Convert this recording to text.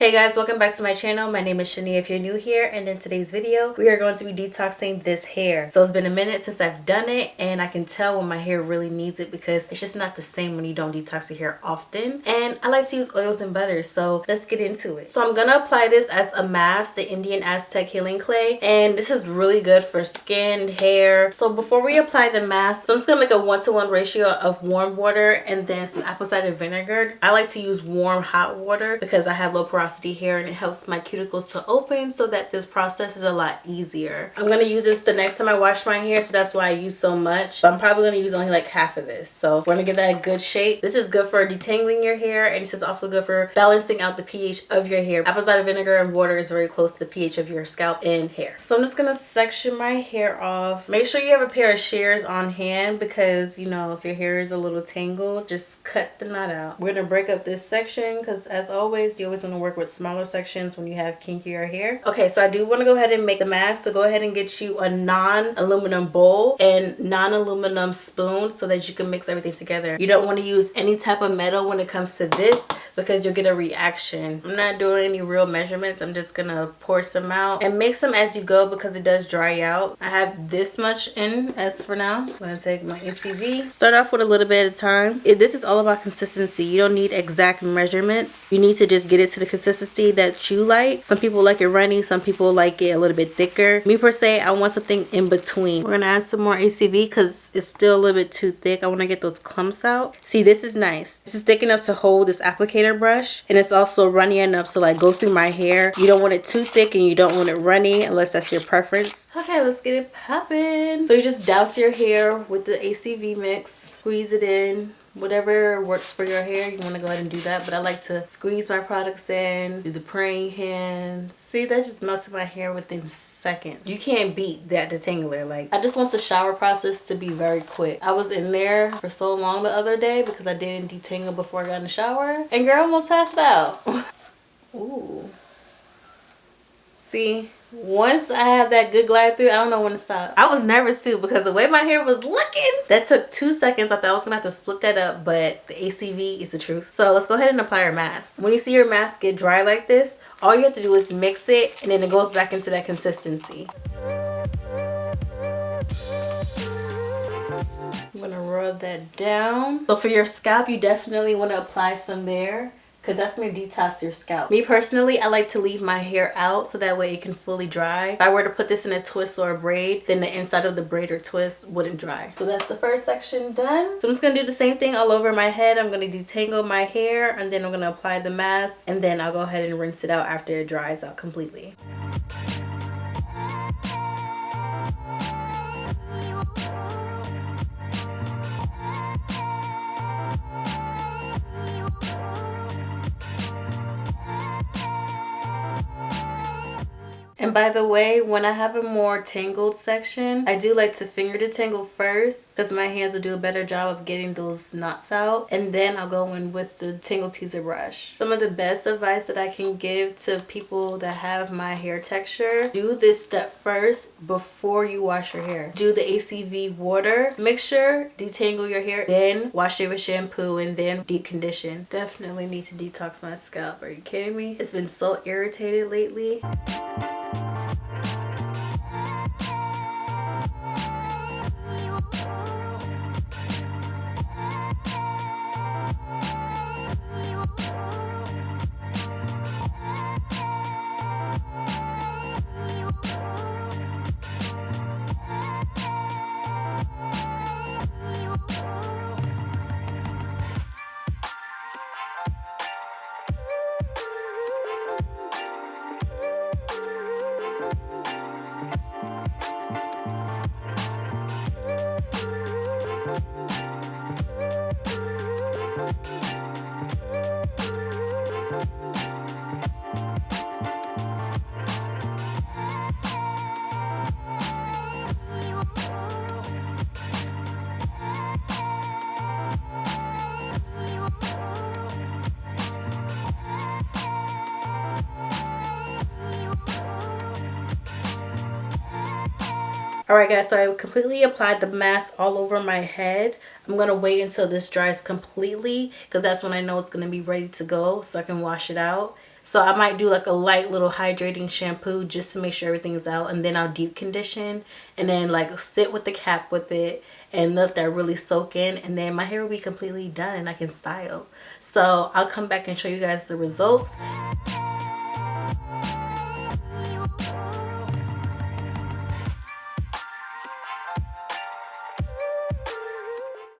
Hey guys, welcome back to my channel. My name is Shania if you're new here, and in today's video we are going to be detoxing this hair. So it's been a minute since I've done it, and I can tell when my hair really needs it because it's just not the same when you don't detox your hair often. And I like to use oils and butters, so let's get into it. So I'm gonna apply this as a mask, the Indian Aztec Healing Clay, and this is really good for skin, hair. So before we apply the mask, so I'm just gonna make a 1-to-1 ratio of warm water and then some apple cider vinegar. I like to use warm hot water because I have low porosity hair and it helps my cuticles to open, so that this process is a lot easier. I'm gonna use this the next time I wash my hair, so that's why I use so much, but I'm probably gonna use only like half of this. So we're gonna get that good shape. This is good for detangling your hair, and this is also good for balancing out the pH of your hair. Apple cider vinegar and water is very close to the pH of your scalp and hair. So I'm just gonna section my hair off. Make sure you have a pair of shears on hand because, you know, if your hair is a little tangled, just cut the knot out. We're gonna break up this section because, as always, you always want to work with smaller sections when you have kinkier hair. Okay, so I do want to go ahead and make the mask, so go ahead and get you a non-aluminum bowl and non-aluminum spoon so that you can mix everything together. You don't want to use any type of metal when it comes to this because you'll get a reaction. I'm not doing any real measurements. I'm just gonna pour some out and mix them as you go because it does dry out. I have this much in as for now. I'm gonna take my ACV. Start off with a little bit at a time. This is all about consistency. You don't need exact measurements. You need to just get it to the consistency that you like. Some people like it runny, some people like it a little bit thicker. Me per se, I want something in between. We're gonna add some more ACV because it's still a little bit too thick. I want to get those clumps out. See, this is nice. This is thick enough to hold this applicator brush, and it's also runny enough to like go through my hair. You don't want it too thick and you don't want it runny unless that's your preference. Okay, let's get it popping. So you just douse your hair with the ACV mix, squeeze it in. Whatever works for your hair, you want to go ahead and do that, but I like to squeeze my products in, do the praying hands. See, that just melted my hair within seconds. You can't beat that detangler. Like, I just want the shower process to be very quick. I was in there for so long the other day because I didn't detangle before I got in the shower, and girl almost passed out. Ooh. See, once I have that good glide through, I don't know when to stop. I was nervous too because the way my hair was looking, that took 2 seconds. I thought I was gonna have to split that up, but the ACV is the truth. So let's go ahead and apply our mask. When you see your mask get dry like this, all you have to do is mix it, and then it goes back into that consistency. I'm gonna rub that down. So for your scalp, you definitely want to apply some there, because that's going to detox your scalp. Me personally, I like to leave my hair out so that way it can fully dry. If I were to put this in a twist or a braid, then the inside of the braid or twist wouldn't dry. So that's the first section done. So I'm just going to do the same thing all over my head. I'm going to detangle my hair, and then I'm going to apply the mask, and then I'll go ahead and rinse it out after it dries out completely. And by the way, when I have a more tangled section, I do like to finger detangle first because my hands will do a better job of getting those knots out. And then I'll go in with the Tangle Teezer brush. Some of the best advice that I can give to people that have my hair texture: do this step first before you wash your hair. Do the ACV water mixture, detangle your hair, then wash it with shampoo, and then deep condition. Definitely need to detox my scalp. Are you kidding me? It's been so irritated lately. Alright guys, so I completely applied the mask all over my head. I'm going to wait until this dries completely because that's when I know it's going to be ready to go so I can wash it out. So I might do like a light little hydrating shampoo just to make sure everything's out, and then I'll deep condition and then like sit with the cap with it and let that really soak in, and then my hair will be completely done and I can style. So I'll come back and show you guys the results.